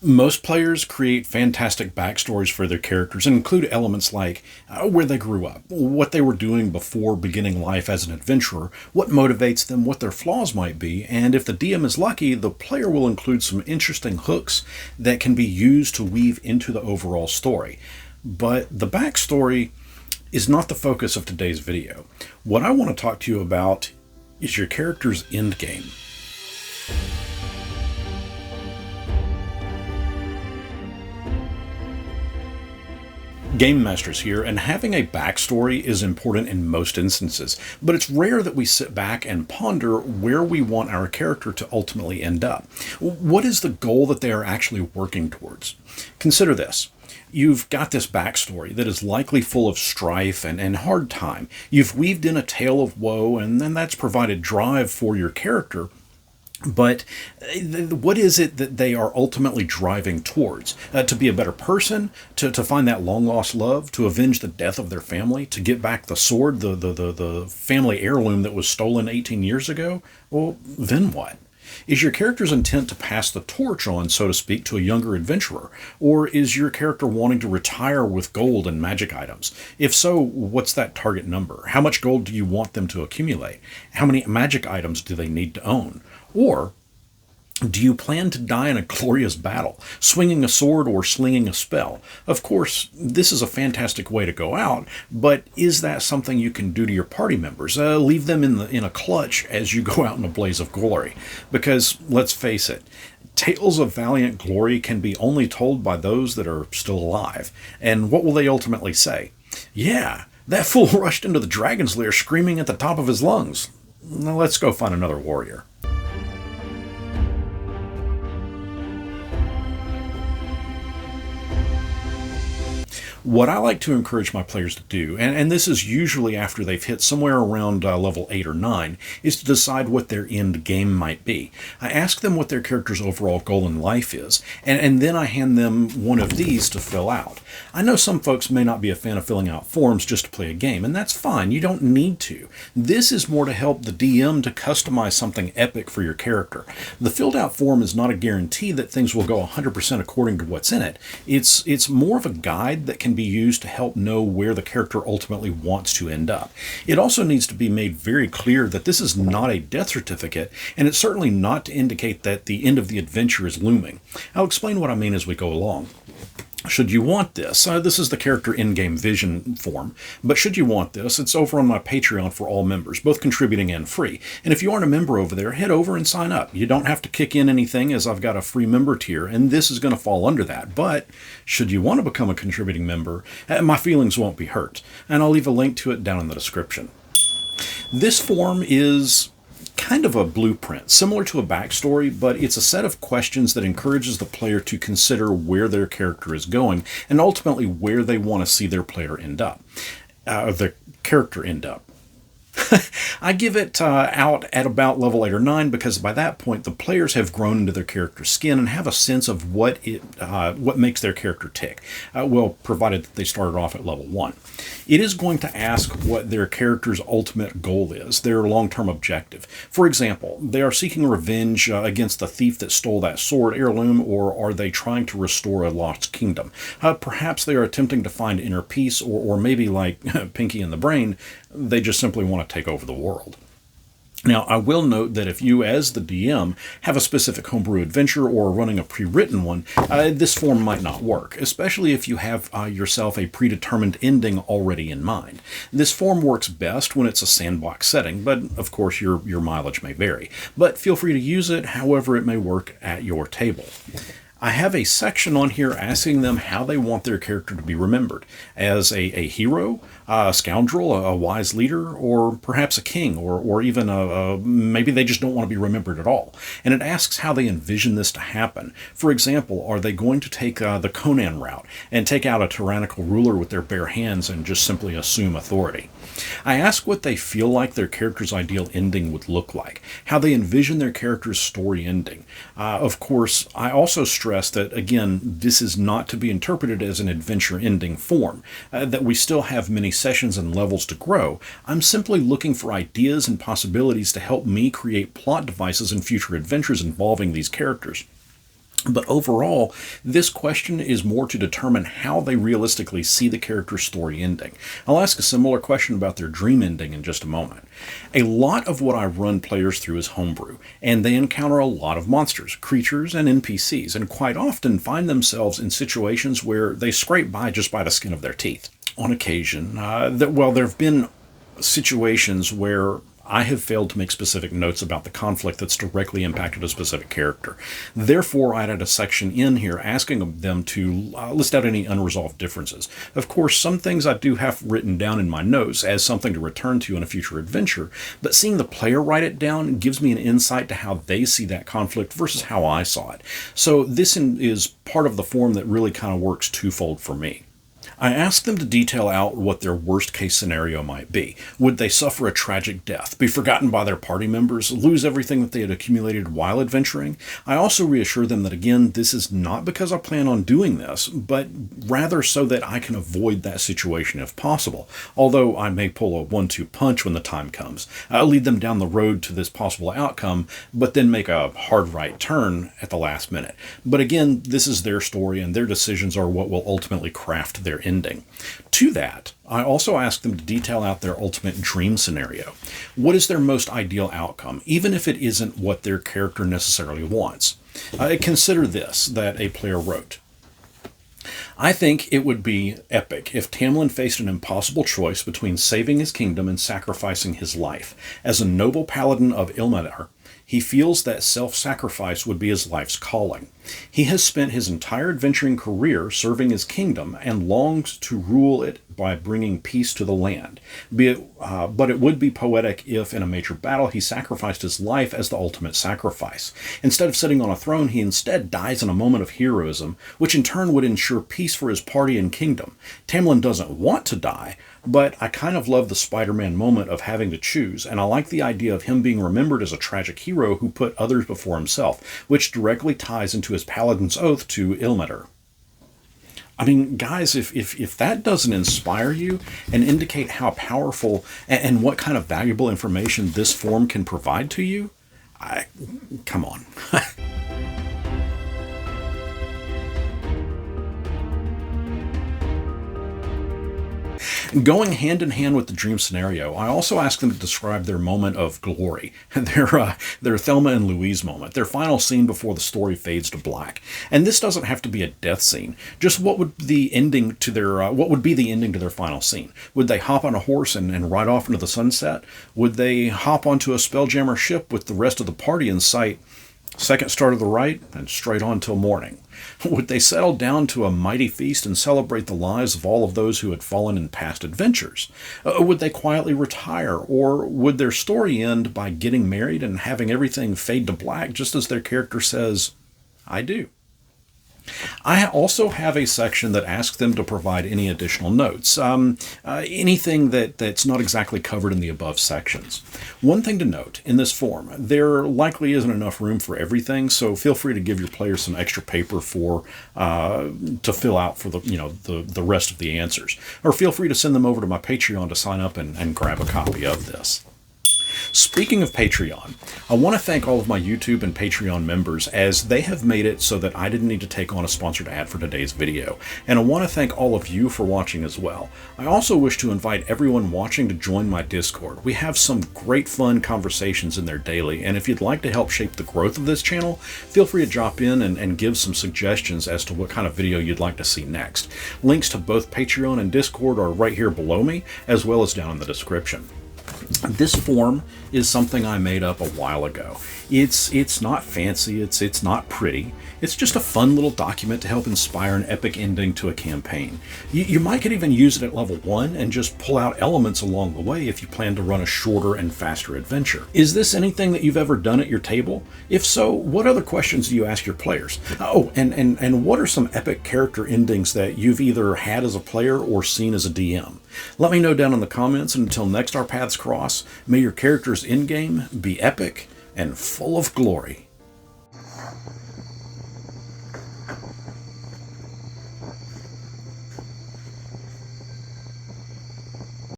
Most players create fantastic backstories for their characters and include elements like where they grew up, what they were doing before beginning life as an adventurer, what motivates them, what their flaws might be, and if the DM is lucky, the player will include some interesting hooks that can be used to weave into the overall story. But the backstory is not the focus of today's video. What I want to talk to you about is your character's endgame. GameMasters here, and having a backstory is important in most instances, but it's rare that we sit back and ponder where we want our character to ultimately end up. What is the goal that they are actually working towards? Consider this. You've got this backstory that is likely full of strife and hard time. You've weaved in a tale of woe, and then that's provided drive for your character. But what is it that they are ultimately driving towards? To be a better person? To find that long-lost love? To avenge the death of their family? To get back the sword, the family heirloom that was stolen 18 years ago? Well, then what? Is your character's intent to pass the torch on, so to speak, to a younger adventurer? Or is your character wanting to retire with gold and magic items? If so, what's that target number? How much gold do you want them to accumulate? How many magic items do they need to own? Or do you plan to die in a glorious battle, swinging a sword or slinging a spell? Of course, this is a fantastic way to go out, but is that something you can do to your party members? Leave them in a clutch as you go out in a blaze of glory. Because, let's face it, tales of valiant glory can be only told by those that are still alive. And what will they ultimately say? Yeah, that fool rushed into the dragon's lair screaming at the top of his lungs. Now let's go find another warrior. What I like to encourage my players to do, and this is usually after they've hit somewhere around level 8 or 9, is to decide what their end game might be. I ask them what their character's overall goal in life is, and then I hand them one of these to fill out. I know some folks may not be a fan of filling out forms just to play a game, and that's fine, you don't need to. This is more to help the DM to customize something epic for your character. The filled out form is not a guarantee that things will go 100% according to what's in it. It's more of a guide that can be used to help know where the character ultimately wants to end up. It also needs to be made very clear that this is not a death certificate, and it's certainly not to indicate that the end of the adventure is looming. I'll explain what I mean as we go along. Should you want this, this is the character Endgame Vision form, but should you want this, it's over on my Patreon for all members, both contributing and free. And if you aren't a member over there, head over and sign up. You don't have to kick in anything, as I've got a free member tier, and this is going to fall under that. But should you want to become a contributing member, my feelings won't be hurt, and I'll leave a link to it down in the description. This form is kind of a blueprint, similar to a backstory, but it's a set of questions that encourages the player to consider where their character is going and ultimately where they want to see their player end up, their character end up. I give it out at about level 8 or 9 because by that point the players have grown into their character's skin and have a sense of what makes their character tick, well, provided that they started off at level 1. It is going to ask what their character's ultimate goal is, their long-term objective. For example, they are seeking revenge against the thief that stole that sword heirloom, or are they trying to restore a lost kingdom? Perhaps they are attempting to find inner peace, or maybe like Pinky and the Brain, they just simply want to take over the world. Now, I will note that if you, as the DM, have a specific homebrew adventure or are running a pre-written one, this form might not work, especially if you have yourself a predetermined ending already in mind. This form works best when it's a sandbox setting, but of course your mileage may vary. But feel free to use it however it may work at your table. I have a section on here asking them how they want their character to be remembered. As a hero, a scoundrel, a wise leader, or perhaps a king, or even maybe they just don't want to be remembered at all. And it asks how they envision this to happen. For example, are they going to take the Conan route and take out a tyrannical ruler with their bare hands and just simply assume authority? I ask what they feel like their character's ideal ending would look like, how they envision their character's story ending. Of course, I also stress that, again, this is not to be interpreted as an adventure ending form, that we still have many sessions and levels to grow. I'm simply looking for ideas and possibilities to help me create plot devices in future adventures involving these characters. But overall, this question is more to determine how they realistically see the character's story ending. I'll ask a similar question about their dream ending in just a moment. A lot of what I run players through is homebrew, and they encounter a lot of monsters, creatures, and NPCs, and quite often find themselves in situations where they scrape by just by the skin of their teeth. On occasion, there have been situations where I have failed to make specific notes about the conflict that's directly impacted a specific character. Therefore, I added a section in here asking them to list out any unresolved differences. Of course, some things I do have written down in my notes as something to return to in a future adventure, but seeing the player write it down gives me an insight to how they see that conflict versus how I saw it. So this is part of the form that really kind of works twofold for me. I asked them to detail out what their worst case scenario might be. Would they suffer a tragic death, be forgotten by their party members, lose everything that they had accumulated while adventuring? I also reassure them that, again, this is not because I plan on doing this, but rather so that I can avoid that situation if possible, although I may pull a 1-2 punch when the time comes. I'll lead them down the road to this possible outcome, but then make a hard right turn at the last minute. But again, this is their story, and their decisions are what will ultimately craft their ending. To that, I also ask them to detail out their ultimate dream scenario. What is their most ideal outcome, even if it isn't what their character necessarily wants? Consider this, that a player wrote. I think it would be epic if Tamlin faced an impossible choice between saving his kingdom and sacrificing his life. As a noble paladin of Ilmater, he feels that self-sacrifice would be his life's calling. He has spent his entire adventuring career serving his kingdom and longs to rule it by bringing peace to the land. But it would be poetic if, in a major battle, he sacrificed his life as the ultimate sacrifice. Instead of sitting on a throne, he instead dies in a moment of heroism, which in turn would ensure peace for his party and kingdom. Tamlin doesn't want to die, but I kind of love the Spider-Man moment of having to choose, and I like the idea of him being remembered as a tragic hero who put others before himself, which directly ties into his paladin's oath to Ilmater. I mean, guys, if that doesn't inspire you and indicate how powerful and what kind of valuable information this form can provide to you, come on. Going hand in hand with the dream scenario, I also asked them to describe their moment of glory, their Thelma and Louise moment, their final scene before the story fades to black. And this doesn't have to be a death scene. Just what would the ending to what would be the ending to their final scene? Would they hop on a horse and ride off into the sunset? Would they hop onto a Spelljammer ship with the rest of the party in sight? Second start of the right and straight on till morning. Would they settle down to a mighty feast and celebrate the lives of all of those who had fallen in past adventures? Would they quietly retire, or would their story end by getting married and having everything fade to black just as their character says, I do? I also have a section that asks them to provide any additional notes, anything that's not exactly covered in the above sections. One thing to note, in this form, there likely isn't enough room for everything, so feel free to give your players some extra paper to fill out for the rest of the answers. Or feel free to send them over to my Patreon to sign up and grab a copy of this. Speaking of Patreon, I want to thank all of my YouTube and Patreon members, as they have made it so that I didn't need to take on a sponsored ad for today's video. And I want to thank all of you for watching as well. I also wish to invite everyone watching to join my Discord. We have some great fun conversations in there daily, and if you'd like to help shape the growth of this channel, feel free to drop in and give some suggestions as to what kind of video you'd like to see next. Links to both Patreon and Discord are right here below me, as well as down in the description. This form is something I made up a while ago. It's not fancy, it's not pretty. It's just a fun little document to help inspire an epic ending to a campaign. You might could even use it at level 1 and just pull out elements along the way if you plan to run a shorter and faster adventure. Is this anything that you've ever done at your table? If so, what other questions do you ask your players? Oh, and what are some epic character endings that you've either had as a player or seen as a DM? Let me know down in the comments, and until next our paths cross, may your character's endgame be epic and full of glory.